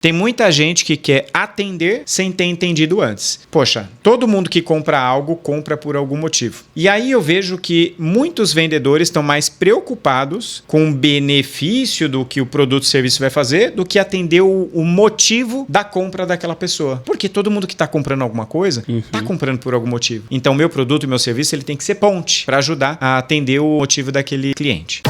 Tem muita gente que quer atender sem ter entendido antes. Poxa, todo mundo que compra algo, compra por algum motivo. E aí eu vejo que muitos vendedores estão mais preocupados com o benefício do que o produto ou serviço vai fazer do que atender o motivo da compra daquela pessoa. Porque todo mundo que está comprando alguma coisa, está comprando por algum motivo. Então, meu produto e meu serviço, ele tem que ser ponte para ajudar a atender o motivo daquele cliente.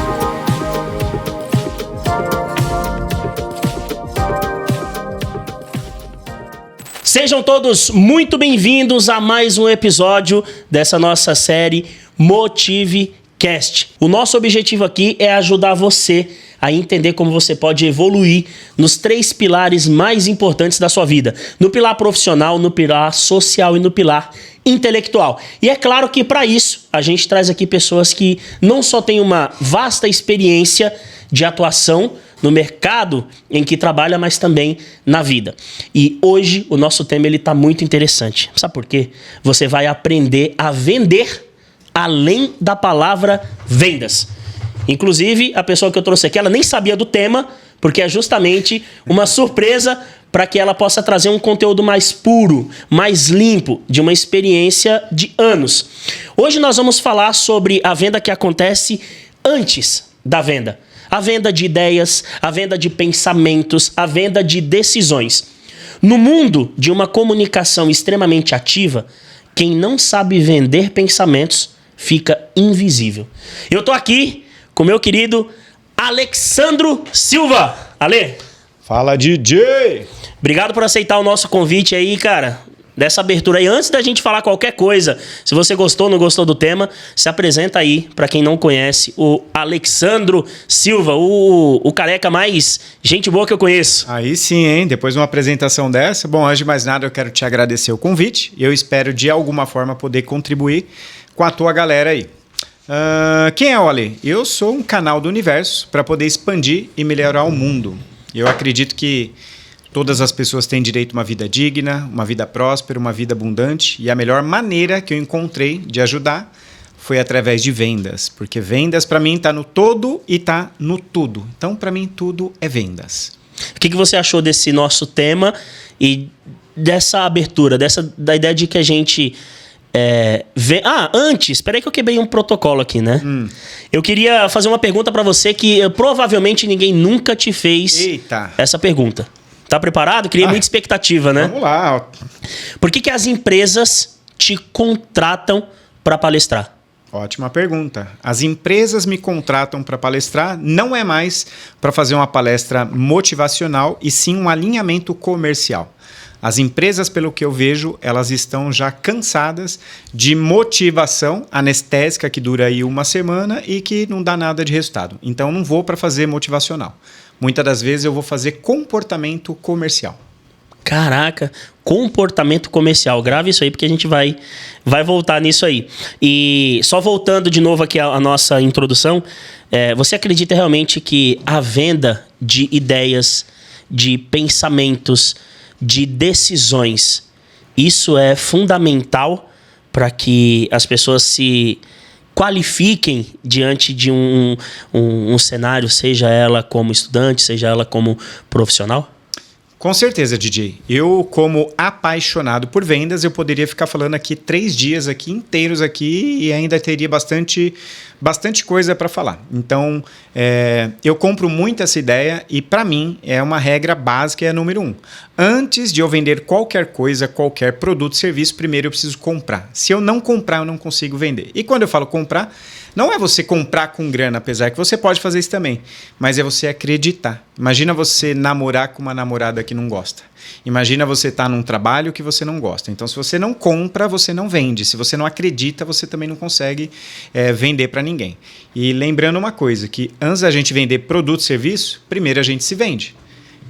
Sejam todos muito bem-vindos a mais um episódio dessa nossa série MotiveCast. O nosso objetivo aqui é ajudar você a entender como você pode evoluir nos 3 pilares mais importantes da sua vida. No pilar profissional, no pilar social e no pilar intelectual. E é claro que para isso a gente traz aqui pessoas que não só têm uma vasta experiência de atuação no mercado em que trabalha, mas também na vida. E hoje o nosso tema está muito interessante. Sabe por quê? Você vai aprender a vender além da palavra vendas. Inclusive, a pessoa que eu trouxe aqui, ela nem sabia do tema, porque é justamente uma surpresa para que ela possa trazer um conteúdo mais puro, mais limpo, de uma experiência de anos. Hoje nós vamos falar sobre a venda que acontece antes da venda. A venda de ideias, a venda de pensamentos, a venda de decisões. No mundo de uma comunicação extremamente ativa, quem não sabe vender pensamentos fica invisível. Eu tô aqui com meu querido Alexandro Silva. Ale. Fala, DJ! Obrigado por aceitar o nosso convite aí, cara. Dessa abertura aí, antes da gente falar qualquer coisa, se você gostou ou não gostou do tema, se apresenta aí, para quem não conhece, o Alexandro Silva, o careca mais gente boa que eu conheço. Aí sim, hein? Depois de uma apresentação dessa, bom, antes de mais nada, eu quero te agradecer o convite e eu espero de alguma forma poder contribuir com a tua galera aí. Quem é o Ale? Eu sou um canal do universo para poder expandir e melhorar o mundo. Eu acredito que todas as pessoas têm direito a uma vida digna, uma vida próspera, uma vida abundante. E a melhor maneira que eu encontrei de ajudar foi através de vendas. Porque vendas, para mim, está no todo e está no tudo. Então, para mim, tudo é vendas. O que você achou desse nosso tema e dessa abertura, da ideia de que a gente... antes, espera aí que eu quebrei um protocolo aqui, né? Eu queria fazer uma pergunta para você que provavelmente ninguém nunca te fez essa pergunta. Tá preparado? Criei muita expectativa, né? Vamos lá. Por que as empresas te contratam para palestrar? Ótima pergunta. As empresas me contratam para palestrar não é mais para fazer uma palestra motivacional e sim um alinhamento comercial. As empresas, pelo que eu vejo, elas estão já cansadas de motivação anestésica que dura aí uma semana e que não dá nada de resultado. Então, não vou para fazer motivacional. Muitas das vezes eu vou fazer comportamento comercial. Caraca, comportamento comercial. Grave isso aí porque a gente vai voltar nisso aí. E só voltando de novo aqui à nossa introdução, você acredita realmente que a venda de ideias, de pensamentos, de decisões, isso é fundamental para que as pessoas se qualifiquem diante de um cenário, seja ela como estudante, seja ela como profissional? Com certeza, DJ. Eu, como apaixonado por vendas, eu poderia ficar falando aqui 3 dias aqui inteiros aqui e ainda teria bastante coisa para falar. Então, eu compro muito essa ideia e, para mim, é uma regra básica, é a número 1. Antes de eu vender qualquer coisa, qualquer produto, serviço, primeiro eu preciso comprar. Se eu não comprar, eu não consigo vender. E quando eu falo comprar, não é você comprar com grana, apesar que você pode fazer isso também, mas é você acreditar. Imagina você namorar com uma namorada que não gosta. Imagina você estar num trabalho que você não gosta. Então, se você não compra, você não vende. Se você não acredita, você também não consegue vender para ninguém. E lembrando uma coisa, que antes da gente vender produto e serviço, primeiro a gente se vende.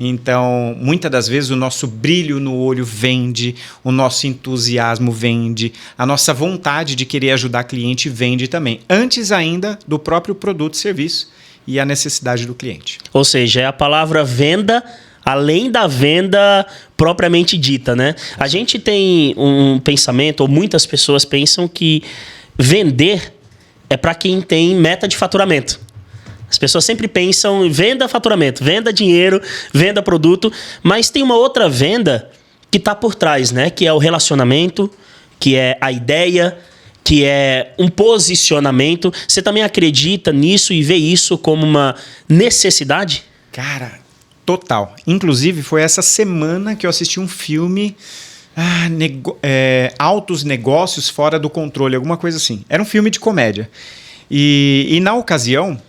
Então, muitas das vezes o nosso brilho no olho vende, o nosso entusiasmo vende, a nossa vontade de querer ajudar cliente vende também, antes ainda do próprio produto e serviço e a necessidade do cliente. Ou seja, é a palavra venda além da venda propriamente dita, né? A gente tem um pensamento, ou muitas pessoas pensam que vender é para quem tem meta de faturamento. As pessoas sempre pensam em venda, faturamento, venda, dinheiro, venda, produto, mas tem uma outra venda que está por trás, né? Que é o relacionamento, que é a ideia, que é um posicionamento. Você também acredita nisso e vê isso como uma necessidade? Cara, total. Inclusive, foi essa semana que eu assisti um filme... Altos Negócios Fora do Controle, alguma coisa assim. Era um filme de comédia. E na ocasião,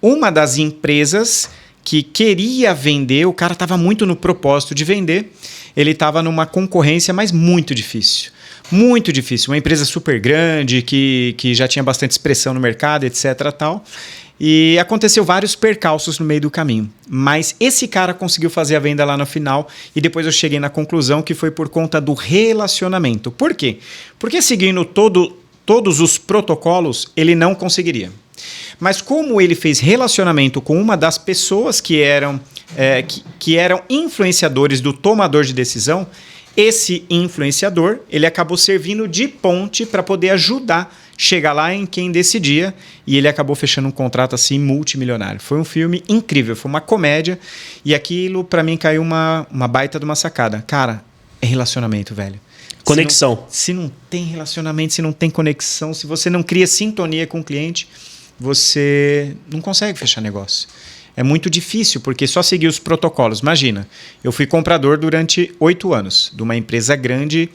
uma das empresas que queria vender, o cara estava muito no propósito de vender, ele estava numa concorrência, mas muito difícil. Muito difícil. Uma empresa super grande, que já tinha bastante expressão no mercado, etc. Tal. E aconteceu vários percalços no meio do caminho. Mas esse cara conseguiu fazer a venda lá no final e depois eu cheguei na conclusão que foi por conta do relacionamento. Por quê? Porque seguindo todos os protocolos, ele não conseguiria. Mas como ele fez relacionamento com uma das pessoas que eram influenciadores do tomador de decisão, esse influenciador ele acabou servindo de ponte para poder ajudar chegar lá em quem decidia, e ele acabou fechando um contrato assim multimilionário. Foi um filme incrível, foi uma comédia, e aquilo para mim caiu uma baita de uma sacada. Cara, é relacionamento, velho. Conexão. Se não tem relacionamento, se não tem conexão, se você não cria sintonia com o cliente, você não consegue fechar negócio. É muito difícil, porque só seguir os protocolos. Imagina, eu fui comprador durante 8 anos de uma empresa grande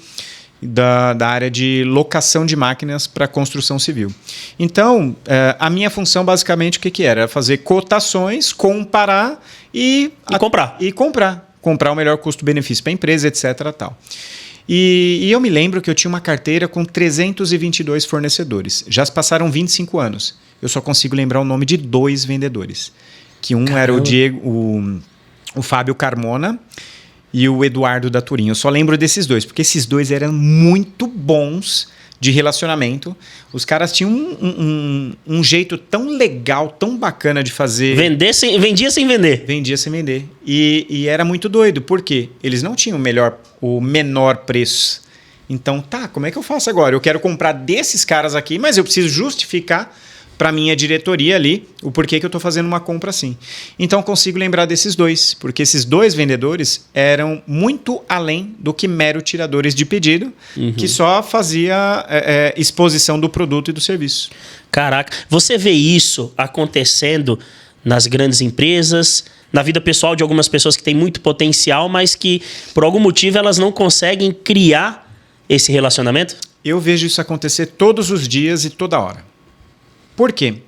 da área de locação de máquinas para construção civil. Então, a minha função basicamente o que era? Era fazer cotações, comparar e comprar. E comprar. Comprar o melhor custo-benefício para a empresa, etc. Tal. E eu me lembro que eu tinha uma carteira com 322 fornecedores. Já se passaram 25 anos. Eu só consigo lembrar o nome de 2 vendedores. Que um era o Fábio Carmona e o Eduardo da Turim. Eu só lembro desses 2, porque esses 2 eram muito bons de relacionamento. Os caras tinham um jeito tão legal, tão bacana de fazer... Vendia sem vender. Vendia sem vender. E era muito doido, porque eles não tinham o menor preço. Então, como é que eu faço agora? Eu quero comprar desses caras aqui, mas eu preciso justificar para minha diretoria ali o porquê que eu estou fazendo uma compra assim. Então, eu consigo lembrar desses 2, porque esses 2 vendedores eram muito além do que mero tiradores de pedido, que só fazia exposição do produto e do serviço. Caraca, você vê isso acontecendo nas grandes empresas, na vida pessoal de algumas pessoas que têm muito potencial, mas que, por algum motivo, elas não conseguem criar esse relacionamento? Eu vejo isso acontecer todos os dias e toda hora. Por quê?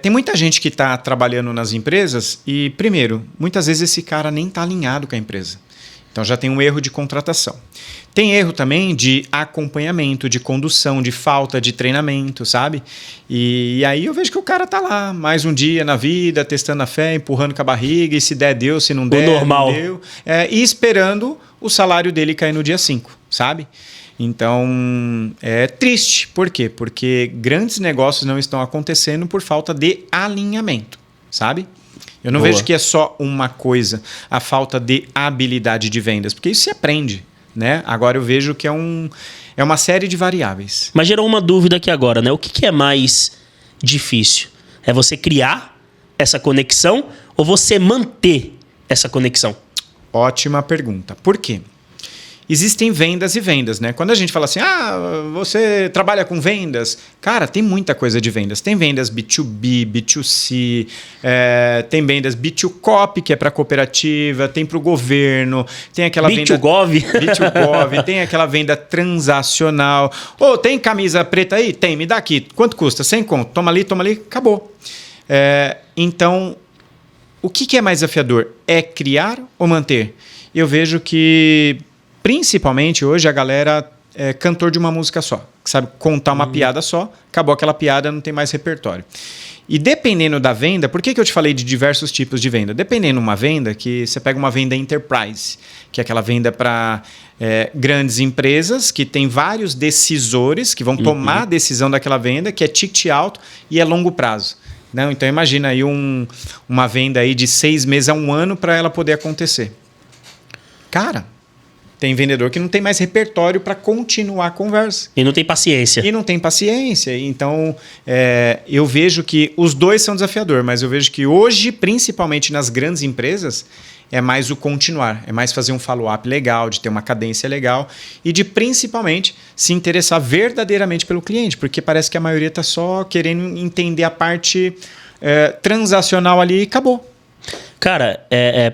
Tem muita gente que está trabalhando nas empresas e, primeiro, muitas vezes esse cara nem está alinhado com a empresa. Então já tem um erro de contratação. Tem erro também de acompanhamento, de condução, de falta de treinamento, sabe? E aí eu vejo que o cara tá lá, mais um dia na vida, testando a fé, empurrando com a barriga, e se der, deu, se não der, normal. não deu. E esperando o salário dele cair no dia 5, sabe? Então, é triste. Por quê? Porque grandes negócios não estão acontecendo por falta de alinhamento, sabe? Eu não vejo que é só uma coisa, a falta de habilidade de vendas, porque isso se aprende, né? Agora eu vejo que é uma série de variáveis. Mas gerou uma dúvida aqui agora, né? O que é mais difícil? É você criar essa conexão ou você manter essa conexão? Ótima pergunta. Por quê? Existem vendas e vendas, né? Quando a gente fala assim, você trabalha com vendas, cara, tem muita coisa de vendas. Tem vendas B2B, B2C, tem vendas B2Cop, que é para cooperativa, tem para o governo, tem aquela B2Gov. B2Gov, tem aquela venda transacional. Tem camisa preta aí? Tem, me dá aqui. Quanto custa? 100 conto. Toma ali, acabou. Então, o que é mais desafiador? É criar ou manter? Eu vejo que... Principalmente hoje a galera é cantor de uma música só, que sabe contar uma piada só, acabou aquela piada, não tem mais repertório. E dependendo da venda, por que eu te falei de diversos tipos de venda? Dependendo de uma venda, que você pega uma venda enterprise, que é aquela venda para grandes empresas, que tem vários decisores que vão tomar a decisão daquela venda, que é ticket alto e é longo prazo. Não, então imagina aí uma venda aí de 6 meses a 1 ano para ela poder acontecer. Cara... Tem vendedor que não tem mais repertório para continuar a conversa. E não tem paciência. E não tem paciência. Então, eu vejo que os dois são desafiadores, mas eu vejo que hoje, principalmente nas grandes empresas, é mais o continuar, é mais fazer um follow-up legal, de ter uma cadência legal e de, principalmente, se interessar verdadeiramente pelo cliente, porque parece que a maioria está só querendo entender a parte transacional ali e acabou. Cara,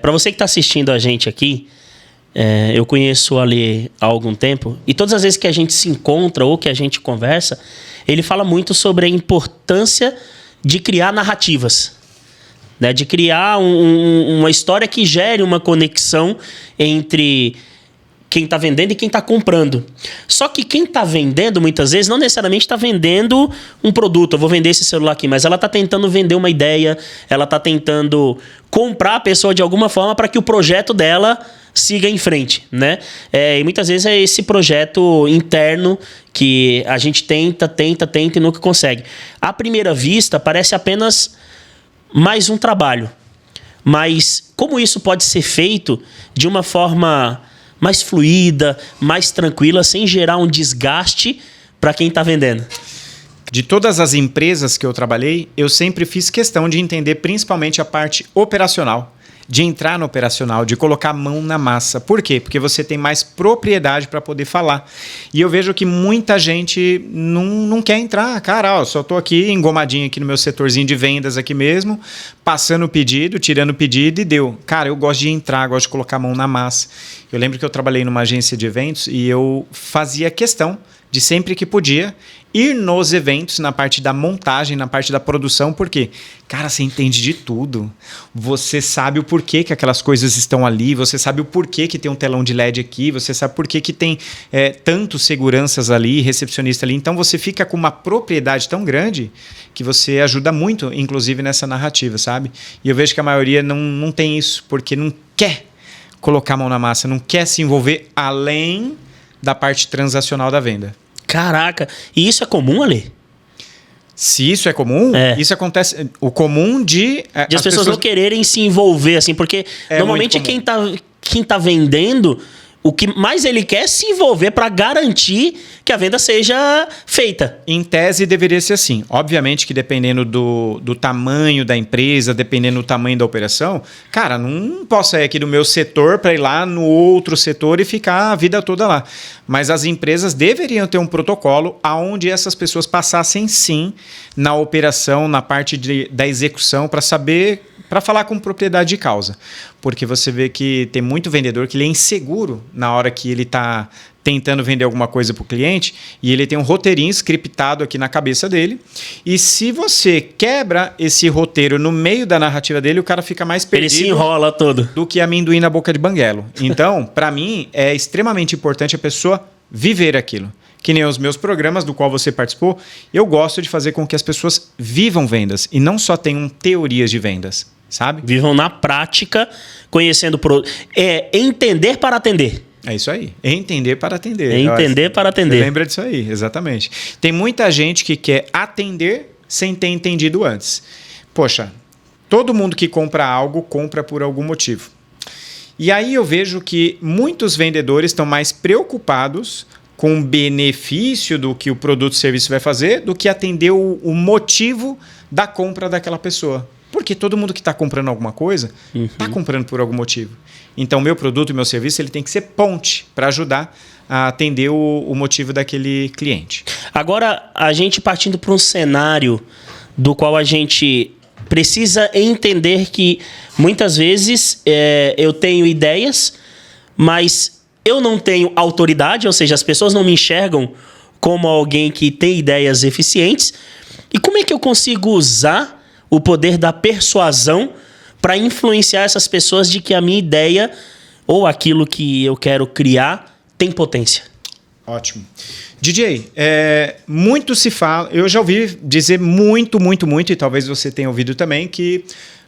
para você que está assistindo a gente aqui, eu conheço o Ale há algum tempo e todas as vezes que a gente se encontra ou que a gente conversa, ele fala muito sobre a importância de criar narrativas, né? De criar uma história que gere uma conexão entre quem está vendendo e quem está comprando. Só que quem está vendendo, muitas vezes, não necessariamente está vendendo um produto. Eu vou vender esse celular aqui, mas ela está tentando vender uma ideia, ela está tentando comprar a pessoa de alguma forma para que o projeto dela siga em frente, né? E muitas vezes é esse projeto interno que a gente tenta e nunca consegue. À primeira vista, parece apenas mais um trabalho. Mas como isso pode ser feito de uma forma mais fluida, mais tranquila, sem gerar um desgaste para quem está vendendo? De todas as empresas que eu trabalhei, eu sempre fiz questão de entender principalmente a parte operacional, de entrar no operacional, de colocar a mão na massa. Por quê? Porque você tem mais propriedade para poder falar. E eu vejo que muita gente não quer entrar. Cara, só estou aqui engomadinho aqui no meu setorzinho de vendas aqui mesmo, passando o pedido, tirando o pedido e deu. Cara, eu gosto de entrar, gosto de colocar a mão na massa. Eu lembro que eu trabalhei numa agência de eventos e eu fazia questão de sempre que podia ir nos eventos, na parte da montagem, na parte da produção, porque, cara, você entende de tudo. Você sabe o porquê que aquelas coisas estão ali, você sabe o porquê que tem um telão de LED aqui, você sabe o porquê que tem tantos seguranças ali, recepcionista ali. Então, você fica com uma propriedade tão grande que você ajuda muito, inclusive, nessa narrativa, sabe? E eu vejo que a maioria não tem isso, porque não quer colocar a mão na massa, não quer se envolver além da parte transacional da venda. Caraca, e isso é comum, Ale? Se isso é comum, isso acontece. O comum de as pessoas não quererem se envolver, assim, porque normalmente quem tá vendendo, o que mais ele quer é se envolver para garantir que a venda seja feita. Em tese, deveria ser assim. Obviamente que dependendo do tamanho da empresa, dependendo do tamanho da operação, cara, não posso sair aqui do meu setor para ir lá no outro setor e ficar a vida toda lá. Mas as empresas deveriam ter um protocolo onde essas pessoas passassem sim na operação, na parte da execução, para saber, para falar com propriedade de causa. Porque você vê que tem muito vendedor que ele é inseguro na hora que ele está tentando vender alguma coisa para o cliente e ele tem um roteirinho scriptado aqui na cabeça dele. E se você quebra esse roteiro no meio da narrativa dele, o cara fica mais perdido. Ele se enrola todo. Do que amendoim na boca de banguelo. Então, para mim, é extremamente importante a pessoa viver aquilo. Que nem os meus programas, do qual você participou, eu gosto de fazer com que as pessoas vivam vendas e não só tenham teorias de vendas, sabe? Vivam na prática, conhecendo o produto. Entender para atender. É isso aí. Entender para atender. Entender para atender. Você lembra disso aí, exatamente. Tem muita gente que quer atender sem ter entendido antes. Poxa, todo mundo que compra algo, compra por algum motivo. E aí eu vejo que muitos vendedores estão mais preocupados com o benefício do que o produto ou serviço vai fazer do que atender o motivo da compra daquela pessoa. Porque todo mundo que está comprando alguma coisa está comprando por algum motivo. Então, meu produto e meu serviço ele tem que ser ponte para ajudar a atender o motivo daquele cliente. Agora, a gente partindo para um cenário do qual a gente precisa entender que muitas vezes eu tenho ideias, mas eu não tenho autoridade, ou seja, as pessoas não me enxergam como alguém que tem ideias eficientes. E como é que eu consigo usar o poder da persuasão para influenciar essas pessoas de que a minha ideia ou aquilo que eu quero criar tem potência? Ótimo. DJ, muito se fala, eu já ouvi dizer muito, e talvez você tenha ouvido também, que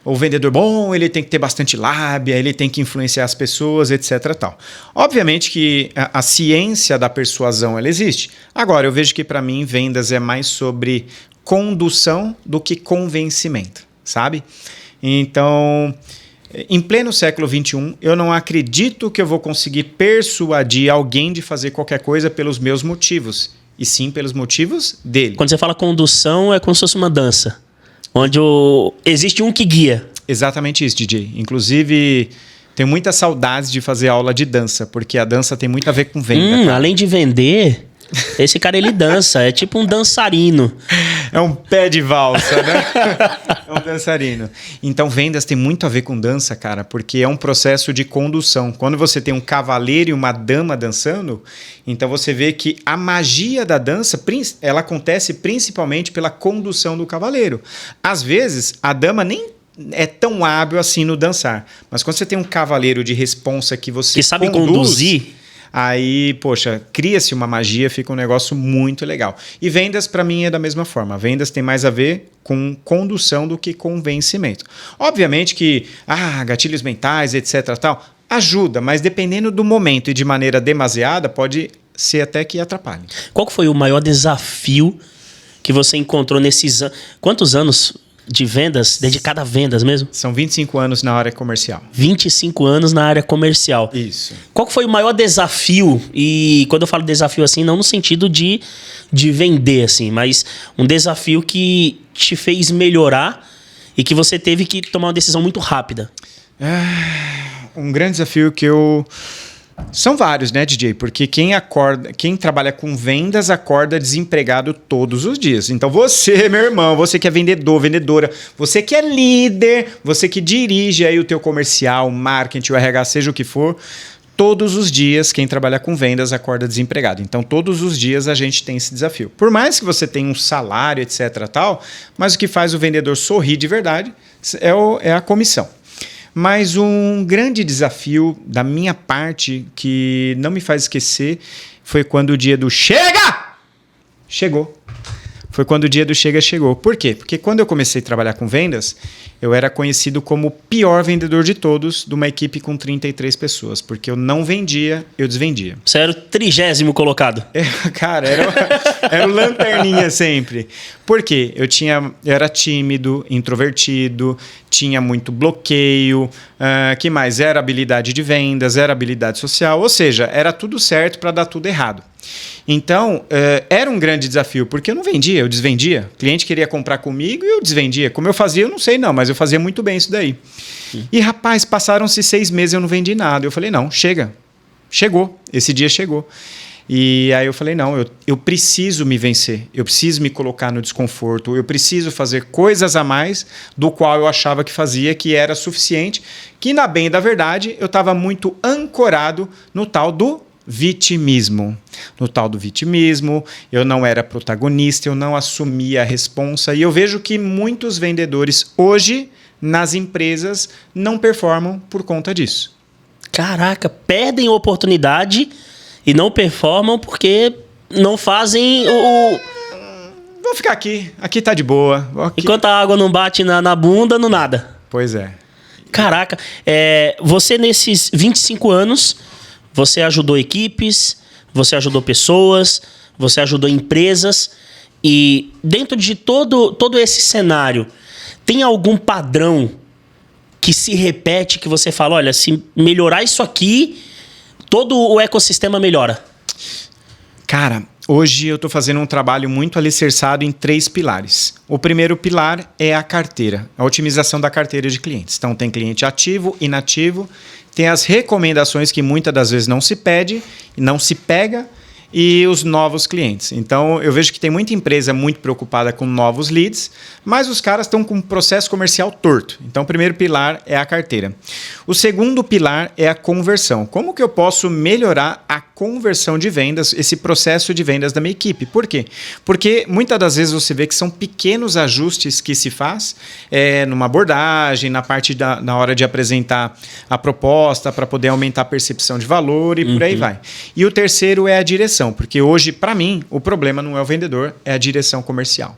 o vendedor bom, ele tem que ter bastante lábia, ele tem que influenciar as pessoas, etc. Tal. Obviamente que a ciência da persuasão ela existe. Agora, eu vejo que para mim vendas é mais sobre condução do que convencimento, sabe? Então, Em pleno século XXI, eu não acredito que eu vou conseguir persuadir alguém de fazer qualquer coisa pelos meus motivos, e sim pelos motivos dele. Quando você fala condução, é como se fosse uma dança, onde existe um que guia. Exatamente isso, DJ. Inclusive, tenho muitas saudades de fazer aula de dança, porque a dança tem muito a ver com venda. Cara. Além de vender, esse cara ele dança, é tipo um dançarino. É um pé de valsa, né? É um dançarino. Então, vendas tem muito a ver com dança, cara, porque é um processo de condução. Quando você tem um cavaleiro e uma dama dançando, então você vê que a magia da dança, ela acontece principalmente pela condução do cavaleiro. Às vezes, a dama nem é tão hábil assim no dançar, mas quando você tem um cavaleiro de responsa que você sabe conduzir, aí, poxa, cria-se uma magia, fica um negócio muito legal. E vendas, para mim, é da mesma forma. Vendas tem mais a ver com condução do que com vencimento. Obviamente que, gatilhos mentais, etc, tal, ajuda, mas dependendo do momento e de maneira demasiada, pode ser até que atrapalhe. Qual foi o maior desafio que você encontrou nesses anos? Quantos anos de vendas, dedicado a vendas mesmo? São 25 anos na área comercial. 25 anos na área comercial. Isso. Qual foi o maior desafio? E quando eu falo desafio assim, não no sentido de vender, assim, mas um desafio que te fez melhorar e que você teve que tomar uma decisão muito rápida. Um grande desafio que eu... São vários, né, DJ? Porque quem trabalha com vendas acorda desempregado todos os dias. Então você, meu irmão, você que é vendedor, vendedora, você que é líder, você que dirige aí o teu comercial, marketing, o RH, seja o que for, todos os dias quem trabalha com vendas acorda desempregado. Então todos os dias a gente tem esse desafio. Por mais que você tenha um salário, etc, tal, mas o que faz o vendedor sorrir de verdade é a comissão. Mas um grande desafio da minha parte, que não me faz esquecer, foi quando o dia do Chega! Chegou. Foi quando o dia do Chega chegou. Por quê? Porque quando eu comecei a trabalhar com vendas, eu era conhecido como o pior vendedor de todos de uma equipe com 33 pessoas. Porque eu não vendia, eu desvendia. Você era o 30º colocado. Cara, era o lanterninha sempre. Por quê? Eu era tímido, introvertido, tinha muito bloqueio, que mais? Era habilidade de vendas, era habilidade social, ou seja, era tudo certo para dar tudo errado. Então, era um grande desafio, porque eu não vendia, eu desvendia. O cliente queria comprar comigo e eu desvendia. Como eu fazia, eu não sei não, mas eu fazia muito bem isso daí. E, rapaz, passaram-se 6 meses e eu não vendi nada. Eu falei, não, chega. Chegou. Esse dia chegou. E aí eu falei, não, eu preciso me vencer. Eu preciso me colocar no desconforto. Eu preciso fazer coisas a mais do qual eu achava que fazia, que era suficiente. Que, na bem da verdade, eu estava muito ancorado no tal do vitimismo. No tal do vitimismo, eu não era protagonista, eu não assumia a responsa. E eu vejo que muitos vendedores hoje, nas empresas, não performam por conta disso. Caraca, perdem oportunidade e não performam porque não fazem o... Vou ficar aqui. Aqui tá de boa. Aqui. Enquanto a água não bate na bunda, não nada. Pois é. Caraca, você nesses 25 anos... Você ajudou equipes, você ajudou pessoas, você ajudou empresas. E dentro de todo esse cenário, tem algum padrão que se repete, que você fala, olha, se melhorar isso aqui, todo o ecossistema melhora? Cara, hoje eu estou fazendo um trabalho muito alicerçado em 3 pilares. O primeiro pilar é a carteira, a otimização da carteira de clientes. Então tem cliente ativo, inativo, tem as recomendações que muitas das vezes não se pede, não se pega, e os novos clientes. Então, eu vejo que tem muita empresa muito preocupada com novos leads, mas os caras estão com um processo comercial torto. Então, o primeiro pilar é a carteira. O segundo pilar é a conversão. Como que eu posso melhorar a conversão de vendas, esse processo de vendas da minha equipe? Por quê? Porque muitas das vezes você vê que são pequenos ajustes que se faz numa abordagem, na parte na hora de apresentar a proposta para poder aumentar a percepção de valor e por aí vai. E o terceiro é a direção. Porque hoje, para mim, o problema não é o vendedor, é a direção comercial.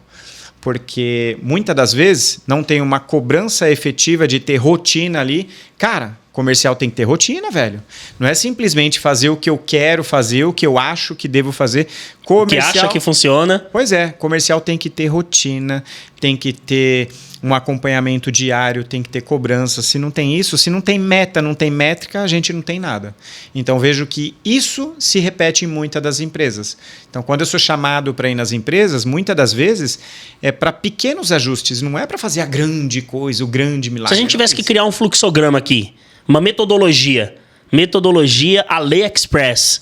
Porque muitas das vezes não tem uma cobrança efetiva de ter rotina ali. Cara, comercial tem que ter rotina, velho. Não é simplesmente fazer o que eu quero fazer, o que eu acho que devo fazer. Comercial, que acha que funciona. Pois é, comercial tem que ter rotina, tem que ter um acompanhamento diário, tem que ter cobrança. Se não tem isso, se não tem meta, não tem métrica, a gente não tem nada. Então, vejo que isso se repete em muitas das empresas. Então, quando eu sou chamado para ir nas empresas, muitas das vezes é para pequenos ajustes, não é para fazer a grande coisa, o grande milagre. Se a gente tivesse que criar um fluxograma aqui, uma metodologia AliExpress,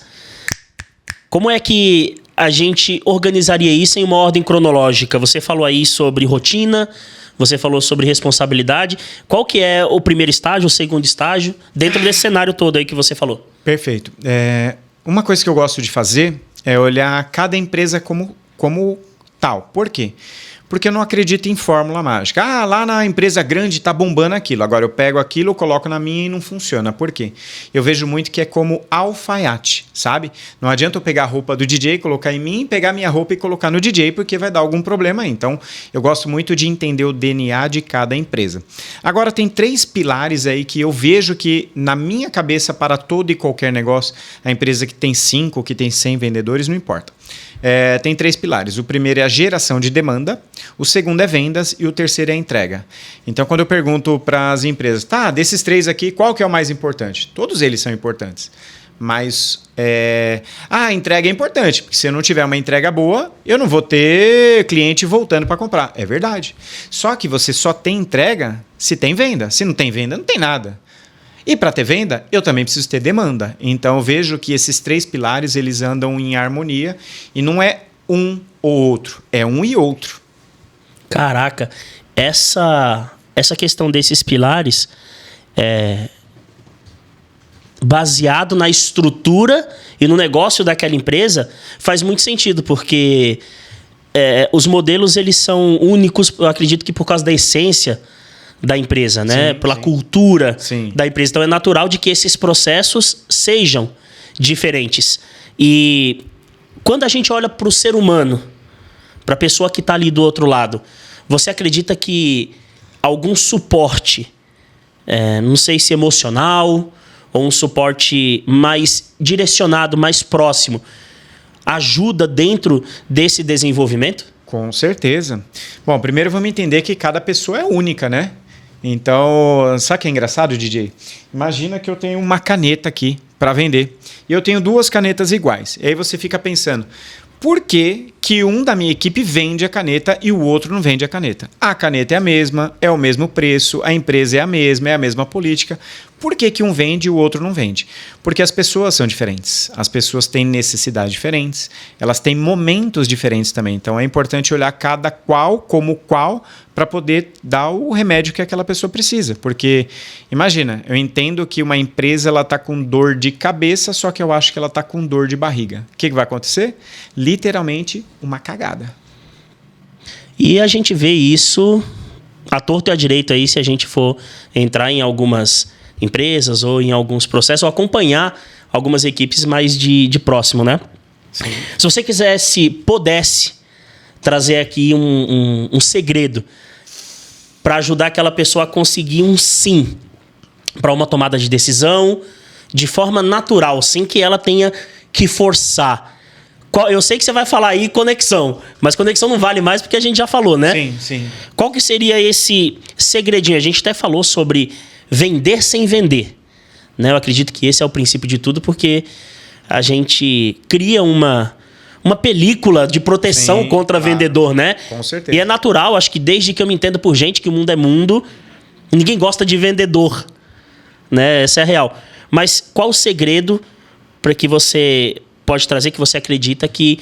como é que a gente organizaria isso em uma ordem cronológica? Você falou aí sobre rotina, você falou sobre responsabilidade. Qual que é o primeiro estágio, o segundo estágio, dentro desse cenário todo aí que você falou? Perfeito. Uma coisa que eu gosto de fazer é olhar cada empresa como tal. Por quê? Porque eu não acredito em fórmula mágica. Ah, lá na empresa grande está bombando aquilo. Agora eu pego aquilo, coloco na minha e não funciona. Por quê? Eu vejo muito que é como alfaiate, sabe? Não adianta eu pegar a roupa do DJ, colocar em mim, pegar minha roupa e colocar no DJ, porque vai dar algum problema aí. Então, eu gosto muito de entender o DNA de cada empresa. Agora, tem 3 pilares aí que eu vejo que, na minha cabeça, para todo e qualquer negócio, a empresa que tem 5, que tem 100 vendedores, não importa. Tem 3 pilares. O primeiro é a geração de demanda, o segundo é vendas e o terceiro é a entrega. Então, quando eu pergunto para as empresas, tá, desses 3 aqui, qual que é o mais importante? Todos eles são importantes. Mas a entrega é importante, porque se eu não tiver uma entrega boa, eu não vou ter cliente voltando para comprar. É verdade. Só que você só tem entrega se tem venda. Se não tem venda, não tem nada. E para ter venda, eu também preciso ter demanda. Então, eu vejo que esses 3 pilares, eles andam em harmonia e não é um ou outro, é um e outro. Caraca, essa questão desses pilares baseado na estrutura e no negócio daquela empresa faz muito sentido, porque os modelos eles são únicos, eu acredito que por causa da essência da empresa, né? Sim, pela sim. cultura Sim. da empresa. Então é natural de que esses processos sejam diferentes. E quando a gente olha para o ser humano, para a pessoa que está ali do outro lado, você acredita que algum suporte, não sei se emocional ou um suporte mais direcionado, mais próximo, ajuda dentro desse desenvolvimento? Com certeza. Bom, primeiro vamos entender que cada pessoa é única, né? Então, sabe o que é engraçado, DJ? Imagina que eu tenho uma caneta aqui para vender e eu tenho 2 canetas iguais. E aí você fica pensando, por que que um da minha equipe vende a caneta e o outro não vende a caneta? A caneta é a mesma, é o mesmo preço, a empresa é a mesma política. Por que que um vende e o outro não vende? Porque as pessoas são diferentes, as pessoas têm necessidades diferentes, elas têm momentos diferentes também. Então é importante olhar cada qual como qual para poder dar o remédio que aquela pessoa precisa. Porque, imagina, eu entendo que uma empresa está com dor de cabeça, só que eu acho que ela está com dor de barriga. O que vai acontecer? Literalmente uma cagada. E a gente vê isso à torto e à direito aí, se a gente for entrar em algumas empresas ou em alguns processos, ou acompanhar algumas equipes mais de próximo, né? Sim. Se você pudesse trazer aqui um segredo para ajudar aquela pessoa a conseguir um sim para uma tomada de decisão de forma natural, sem que ela tenha que forçar. Eu sei que você vai falar aí conexão, mas conexão não vale mais porque a gente já falou, né? Sim, sim. Qual que seria esse segredinho? A gente até falou sobre vender sem vender, né? Eu acredito que esse é o princípio de tudo, porque a gente cria uma película de proteção Sim, contra vendedor, né? Com certeza. E é natural, acho que desde que eu me entendo por gente, que o mundo é mundo, ninguém gosta de vendedor, né? Essa é a real. Mas qual o segredo para que você pode trazer, que você acredita que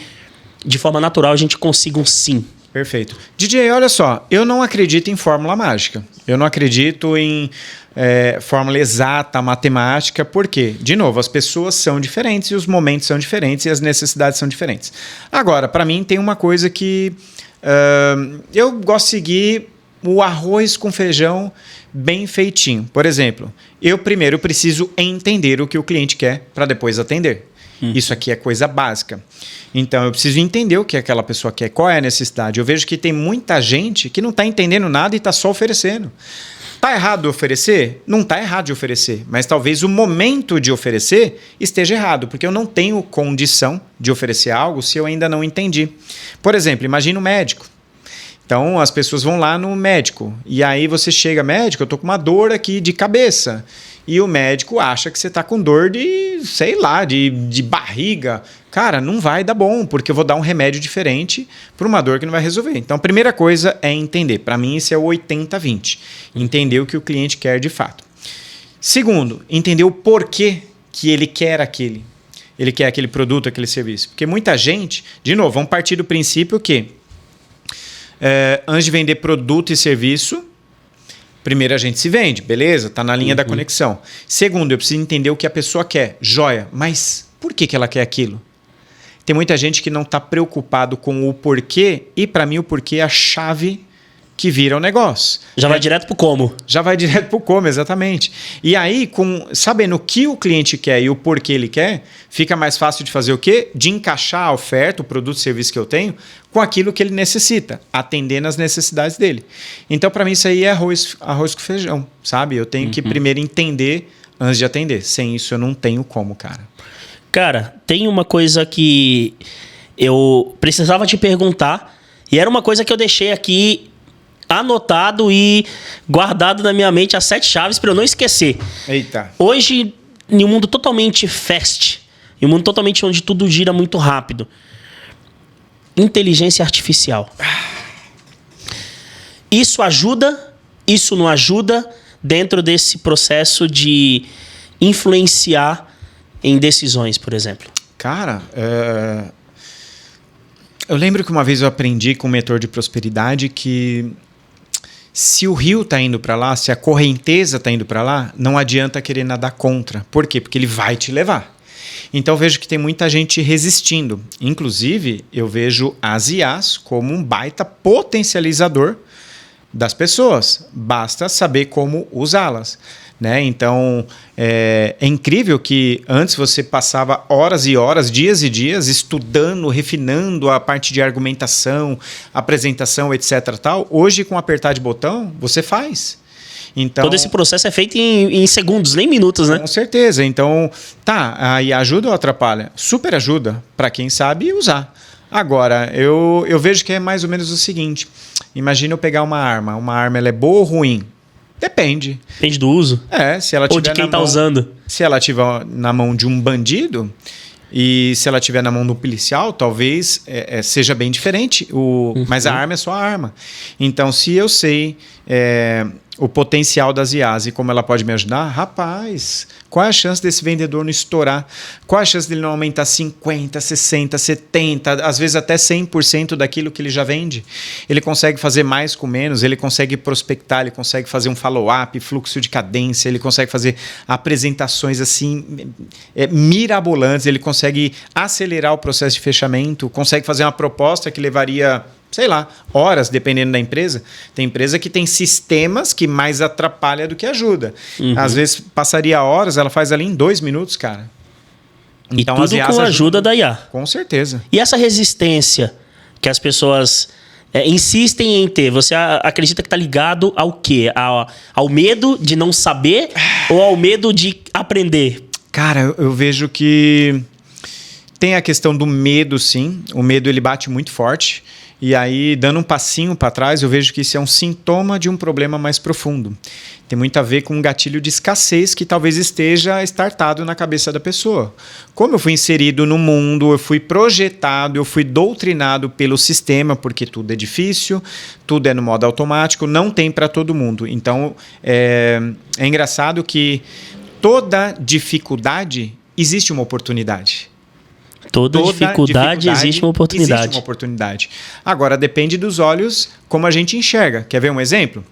de forma natural a gente consiga um sim? Perfeito. DJ, olha só, eu não acredito em fórmula mágica. Eu não acredito em fórmula exata, matemática, porque, de novo, as pessoas são diferentes e os momentos são diferentes e as necessidades são diferentes. Agora, para mim, tem uma coisa que eu gosto de seguir o arroz com feijão bem feitinho. Por exemplo, eu primeiro preciso entender o que o cliente quer para depois atender. Isso aqui é coisa básica. Então, eu preciso entender o que aquela pessoa quer, qual é a necessidade. Eu vejo que tem muita gente que não está entendendo nada e está só oferecendo. Está errado de oferecer? Não está errado de oferecer, mas talvez o momento de oferecer esteja errado, porque eu não tenho condição de oferecer algo se eu ainda não entendi. Por exemplo, imagina um médico. Então, as pessoas vão lá no médico. E aí você chega, médico, eu tô com uma dor aqui de cabeça. E o médico acha que você tá com dor de, sei lá, de barriga. Cara, não vai dar bom, porque eu vou dar um remédio diferente para uma dor que não vai resolver. Então, a primeira coisa é entender. Para mim, isso é o 80-20. Entender o que o cliente quer de fato. Segundo, entender o porquê que ele quer aquele produto, aquele serviço. Porque muita gente, de novo, vamos partir do princípio que antes de vender produto e serviço, primeiro a gente se vende, beleza? Está na linha da conexão. Segundo, eu preciso entender o que a pessoa quer. Joia, mas por que ela quer aquilo? Tem muita gente que não está preocupado com o porquê, e para mim o porquê é a chave que vira o negócio. Já vai direto pro como. Já vai direto pro como, exatamente. E aí, sabendo o que o cliente quer e o porquê ele quer, fica mais fácil de fazer o quê? De encaixar a oferta, o produto, o serviço que eu tenho, com aquilo que ele necessita, atendendo as necessidades dele. Então, para mim, isso aí é arroz com feijão, sabe? Eu tenho que primeiro entender antes de atender. Sem isso, eu não tenho como, cara. Cara, tem uma coisa que eu precisava te perguntar, e era uma coisa que eu deixei aqui anotado e guardado na minha mente as 7 chaves para eu não esquecer. Eita. Hoje, em um mundo totalmente fast, em um mundo totalmente onde tudo gira muito rápido, inteligência artificial. Isso ajuda? Isso não ajuda dentro desse processo de influenciar em decisões, por exemplo? Cara, eu lembro que uma vez eu aprendi com um mentor de prosperidade que se o rio está indo para lá, se a correnteza está indo para lá, não adianta querer nadar contra. Por quê? Porque ele vai te levar. Então eu vejo que tem muita gente resistindo. Inclusive, eu vejo as IAs como um baita potencializador das pessoas. Basta saber como usá-las. Né? Então, é incrível que antes você passava horas e horas, dias e dias, estudando, refinando a parte de argumentação, apresentação, etc. Tal. Hoje, com apertar de botão, você faz. Então, todo esse processo é feito em segundos, nem minutos, né? Com certeza. Então, aí ajuda ou atrapalha? Super ajuda, para quem sabe usar. Agora, eu vejo que é mais ou menos o seguinte. Imagina eu pegar uma arma. Uma arma ela é boa ou ruim? Depende. Depende do uso. Se ela ou de quem está usando. Se ela estiver na mão de um bandido e se ela estiver na mão do policial, talvez seja bem diferente. Mas a arma é só a arma. Então, se eu sei o potencial das IAs e como ela pode me ajudar, rapaz, qual é a chance desse vendedor não estourar? Qual é a chance dele não aumentar 50%, 60%, 70%, às vezes até 100% daquilo que ele já vende? Ele consegue fazer mais com menos, ele consegue prospectar, ele consegue fazer um follow-up, fluxo de cadência, ele consegue fazer apresentações assim mirabolantes, ele consegue acelerar o processo de fechamento, consegue fazer uma proposta que levaria, sei lá, horas, dependendo da empresa. Tem empresa que tem sistemas que mais atrapalha do que ajuda. Às vezes passaria horas, ela faz ali em 2 minutos, cara. Então, e tudo com a ajuda da IA. Com certeza. E essa resistência que as pessoas insistem em ter, você acredita que está ligado ao quê? Ao medo de não saber ou ao medo de aprender? Cara, eu vejo que tem a questão do medo, sim. O medo ele bate muito forte. E aí, dando um passinho para trás, eu vejo que isso é um sintoma de um problema mais profundo. Tem muito a ver com um gatilho de escassez que talvez esteja startado na cabeça da pessoa. Como eu fui inserido no mundo, eu fui projetado, eu fui doutrinado pelo sistema, porque tudo é difícil, tudo é no modo automático, não tem para todo mundo. Então, é engraçado que toda dificuldade existe uma oportunidade. Toda dificuldade existe uma oportunidade. Existe uma oportunidade. Agora, depende dos olhos como a gente enxerga. Quer ver um exemplo?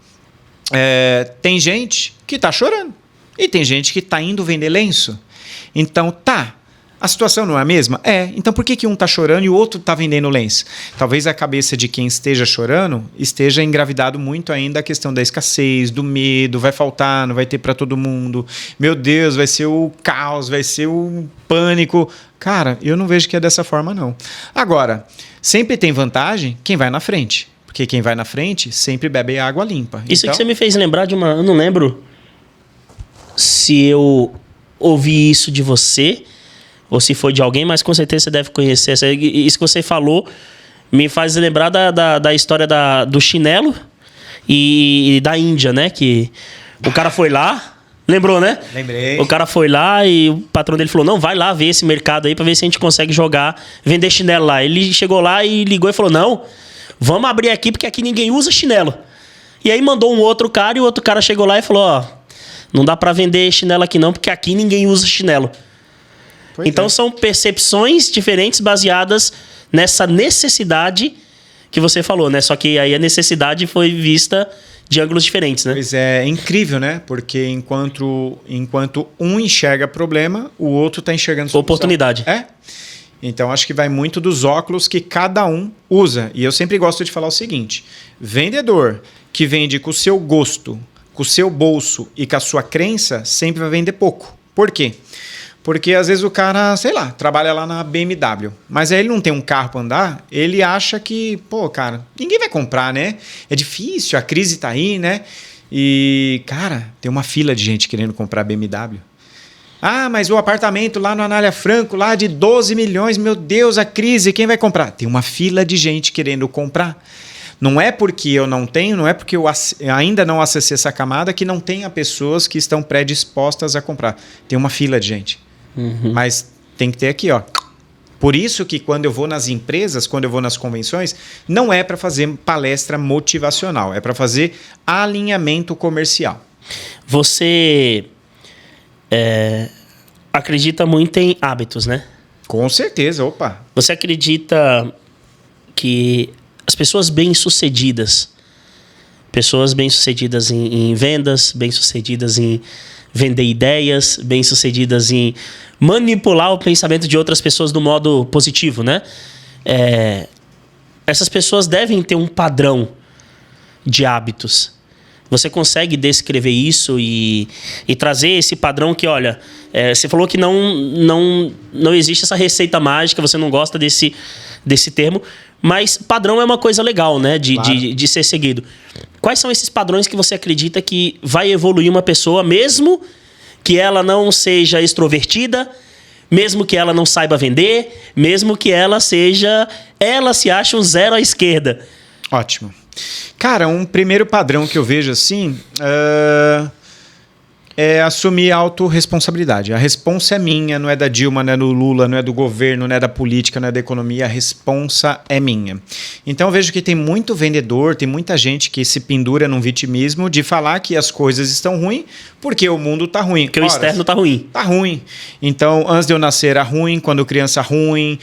Tem gente que está chorando e tem gente que está indo vender lenço. Então, a situação não é a mesma? Então por que um está chorando e o outro está vendendo lenço? Talvez a cabeça de quem esteja chorando esteja engravidado muito ainda a questão da escassez, do medo, vai faltar, não vai ter para todo mundo. Meu Deus, vai ser o caos, vai ser o pânico. Cara, eu não vejo que é dessa forma, não. Agora, sempre tem vantagem quem vai na frente. Porque quem vai na frente sempre bebe água limpa. Isso que você me fez lembrar de uma... Eu não lembro se eu ouvi isso de você ou se foi de alguém, mas com certeza você deve conhecer. Isso que você falou Me faz lembrar da história do chinelo e da Índia, né? Que o cara foi lá... Lembrou, né? Lembrei. O cara foi lá e o patrão dele falou, não, vai lá ver esse mercado aí pra ver se a gente consegue vender chinelo lá. Ele chegou lá e ligou e falou, não, vamos abrir aqui porque aqui ninguém usa chinelo. E aí mandou um outro cara e o outro cara chegou lá e falou, ó, não dá pra vender chinelo aqui não porque aqui ninguém usa chinelo. Pois então são percepções diferentes baseadas nessa necessidade que você falou, né? Só que aí a necessidade foi vista de ângulos diferentes, né? Pois é incrível, né? Porque enquanto um enxerga problema, o outro está enxergando solução. Oportunidade. Então, acho que vai muito dos óculos que cada um usa. E eu sempre gosto de falar o seguinte, vendedor que vende com o seu gosto, com o seu bolso e com a sua crença, sempre vai vender pouco. Por quê? Porque às vezes o cara, sei lá, trabalha lá na BMW, mas aí ele não tem um carro para andar, ele acha que, pô, cara, ninguém vai comprar, né? É difícil, a crise tá aí, né? E, cara, tem uma fila de gente querendo comprar BMW. Ah, mas o apartamento lá no Anália Franco, lá de 12 milhões, meu Deus, a crise, quem vai comprar? Tem uma fila de gente querendo comprar. Não é porque eu não tenho, não é porque eu ainda não acessei essa camada que não tenha pessoas que estão predispostas a comprar. Tem uma fila de gente. Mas tem que ter aqui, ó. Por isso que quando eu vou nas empresas, quando eu vou nas convenções, não é para fazer palestra motivacional, é para fazer alinhamento comercial. Você acredita muito em hábitos, né? Com certeza, opa. Você acredita que as pessoas bem-sucedidas em vendas, bem-sucedidas em vender ideias, bem-sucedidas em manipular o pensamento de outras pessoas do modo positivo, né? Essas pessoas devem ter um padrão de hábitos. Você consegue descrever isso e trazer esse padrão que, olha, você falou que não existe essa receita mágica, você não gosta desse termo, mas padrão é uma coisa legal, né? De ser seguido. Quais são esses padrões que você acredita que vai evoluir uma pessoa, mesmo que ela não seja extrovertida, mesmo que ela não saiba vender, mesmo que ela se ache um zero à esquerda? Ótimo. Cara, um primeiro padrão que eu vejo assim é assumir a autorresponsabilidade. A responsa é minha, não é da Dilma, não é do Lula, não é do governo, não é da política, não é da economia. A responsa é minha. Então eu vejo que tem muito vendedor, tem muita gente que se pendura num vitimismo de falar que as coisas estão ruins porque o mundo tá ruim. Porque o externo tá ruim. Tá ruim. Então, antes de eu nascer era ruim, quando criança ruim,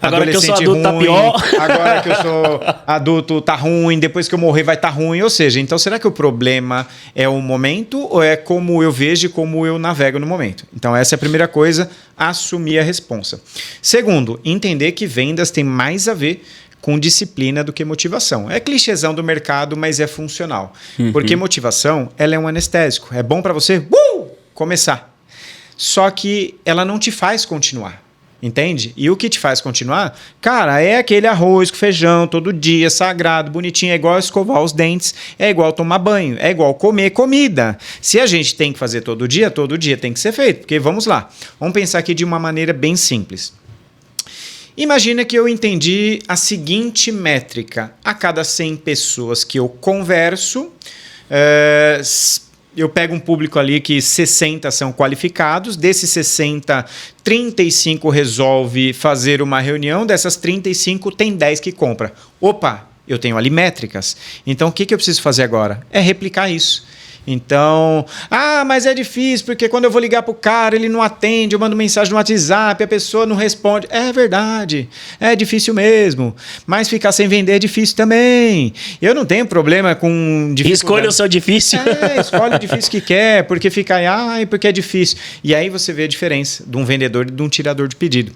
agora que eu sou adulto ruim, tá pior. Agora que eu sou adulto tá ruim, depois que eu morrer vai tá ruim. Ou seja, então será que o problema é o momento ou é como eu vejo e como eu navego no momento? Então essa é a primeira coisa, assumir a responsa. Segundo, entender que vendas tem mais a ver com disciplina do que motivação. É clichêzão do mercado, mas é funcional. Porque motivação, ela é um anestésico. É bom para você começar. Só que ela não te faz continuar. Entende? E o que te faz continuar, cara, é aquele arroz com feijão todo dia, sagrado, bonitinho, é igual escovar os dentes, é igual tomar banho, é igual comer comida. Se a gente tem que fazer todo dia tem que ser feito. Porque vamos lá, vamos pensar aqui de uma maneira bem simples. Imagina que eu entendi a seguinte métrica. A cada 100 pessoas que eu converso, eu pego um público ali que 60 são qualificados, desses 60, 35 resolve fazer uma reunião, dessas 35 tem 10 que compra. Opa, eu tenho ali métricas. Então o que eu preciso fazer agora? É replicar isso. Então, mas é difícil, porque quando eu vou ligar pro cara, ele não atende, eu mando mensagem no WhatsApp, a pessoa não responde. É verdade, é difícil mesmo, mas ficar sem vender é difícil também. Eu não tenho problema com dificuldade. Escolha o seu difícil. Escolhe o difícil que quer, porque fica aí, porque é difícil. E aí você vê a diferença de um vendedor e de um tirador de pedido.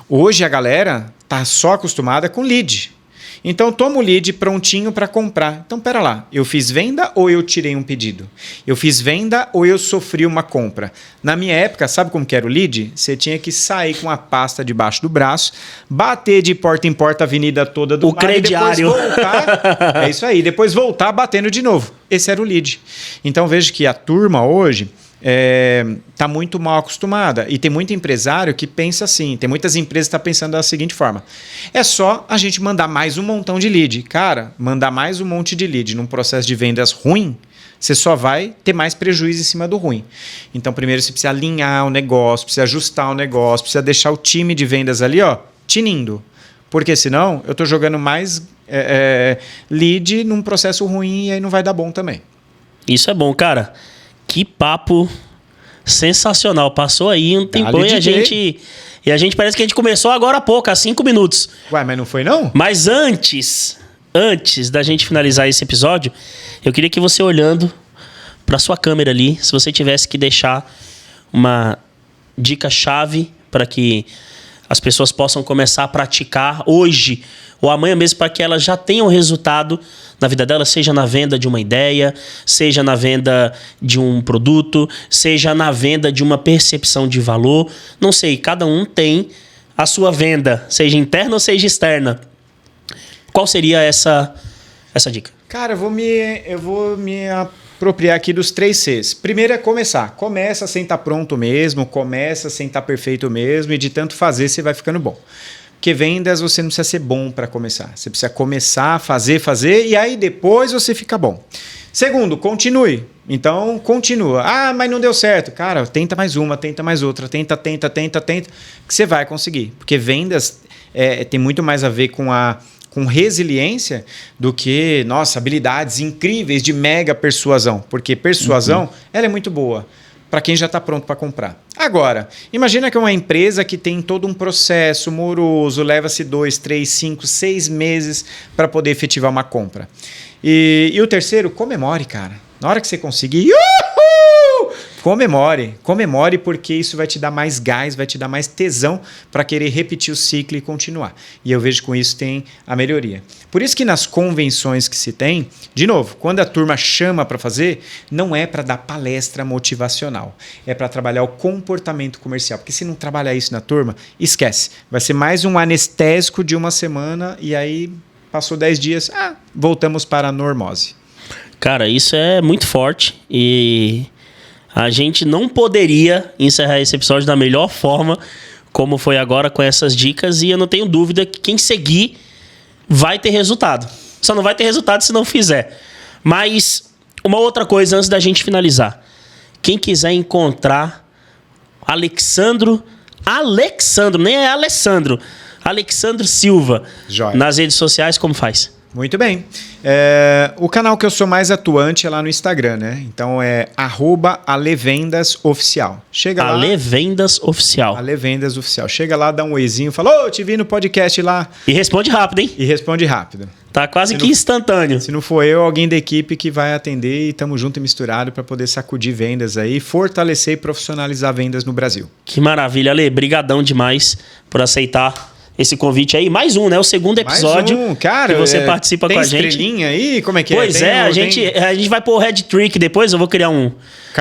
Hoje a galera tá só acostumada com lead. Então, toma o lead prontinho para comprar. Então, pera lá, eu fiz venda ou eu tirei um pedido? Eu fiz venda ou eu sofri uma compra? Na minha época, sabe como que era o lead? Você tinha que sair com a pasta debaixo do braço, bater de porta em porta a avenida toda do mar e depois voltar. É isso aí, depois voltar batendo de novo. Esse era o lead. Então, vejo que a turma hoje está muito mal acostumada. E tem muito empresário que pensa assim, tem muitas empresas que estão pensando da seguinte forma: é só a gente mandar mais um montão de lead. Cara, mandar mais um monte de lead num processo de vendas ruim, você só vai ter mais prejuízo em cima do ruim. Então, primeiro você precisa alinhar o negócio, precisa ajustar o negócio, precisa deixar o time de vendas ali, ó, tinindo. Porque senão eu estou jogando mais lead num processo ruim e aí não vai dar bom também. Isso é bom, cara. Que papo sensacional. Passou aí um tempão e a gente parece que a gente começou agora há pouco, há 5 minutos. Ué, mas não foi não? Mas antes da gente finalizar esse episódio, eu queria que você, olhando para sua câmera ali, se você tivesse que deixar uma dica-chave para que as pessoas possam começar a praticar hoje ou amanhã mesmo, para que elas já tenham resultado na vida delas, seja na venda de uma ideia, seja na venda de um produto, seja na venda de uma percepção de valor. Não sei, cada um tem a sua venda, seja interna ou seja externa. Qual seria essa dica? Cara, eu vou me apropriar aqui dos 3 Cs. Primeiro é começar. Começa sem estar pronto mesmo, começa sem estar perfeito mesmo, e de tanto fazer você vai ficando bom. Porque vendas você não precisa ser bom para começar. Você precisa começar a fazer, e aí depois você fica bom. Segundo, continue. Então, continua. Ah, mas não deu certo. Cara, tenta mais uma, tenta mais outra, tenta, que você vai conseguir. Porque vendas tem muito mais a ver com resiliência do que, nossa, habilidades incríveis de mega persuasão. Porque persuasão, ela é muito boa para quem já está pronto para comprar. Agora, imagina que é uma empresa que tem todo um processo moroso, leva-se 2, 3, 5, 6 meses para poder efetivar uma compra. E o terceiro, comemore, cara. Na hora que você conseguir, comemore, porque isso vai te dar mais gás, vai te dar mais tesão para querer repetir o ciclo e continuar. E eu vejo que com isso tem a melhoria. Por isso que nas convenções que se tem, de novo, quando a turma chama para fazer, não é para dar palestra motivacional, é para trabalhar o comportamento comercial. Porque se não trabalhar isso na turma, esquece. Vai ser mais um anestésico de uma semana e aí passou 10 dias, voltamos para a normose. Cara, isso é muito forte e a gente não poderia encerrar esse episódio da melhor forma como foi agora com essas dicas, e eu não tenho dúvida que quem seguir vai ter resultado. Só não vai ter resultado se não fizer. Mas uma outra coisa antes da gente finalizar. Quem quiser encontrar Alexandro, nem é Alessandro Silva, Joia. Nas redes sociais, como faz? Muito bem. O canal que eu sou mais atuante é lá no Instagram, né? Então é @AleVendasOficial. Chega lá. AleVendasOficial. AleVendasOficial. Chega lá, dá um oizinho, fala, te vi no podcast lá. E responde rápido, hein? E responde rápido. Tá quase que instantâneo. Se não for eu, alguém da equipe que vai atender, e tamo junto e misturado para poder sacudir vendas aí, fortalecer e profissionalizar vendas no Brasil. Que maravilha, Ale. Brigadão demais por aceitar esse convite aí. Mais um, né? O segundo episódio cara, que você participa com a gente. Tem estrelinha aí? Como é que pois é? A gente vai pôr o Head Trick depois. Eu vou criar um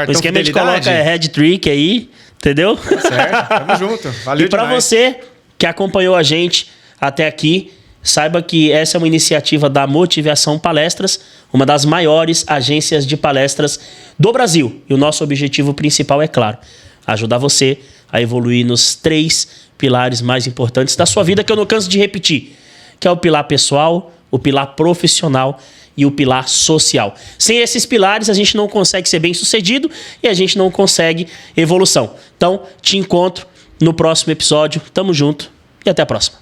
esquema de coloca Head Trick aí, entendeu? Certo, tamo junto. Valeu e pra demais. você que acompanhou a gente até aqui, saiba que essa é uma iniciativa da Motivação Palestras, uma das maiores agências de palestras do Brasil. E o nosso objetivo principal é, claro, ajudar você a evoluir nos 3 pilares mais importantes da sua vida, que eu não canso de repetir, que é o pilar pessoal, o pilar profissional e o pilar social. Sem esses pilares, a gente não consegue ser bem-sucedido e a gente não consegue evolução. Então, te encontro no próximo episódio. Tamo junto e até a próxima.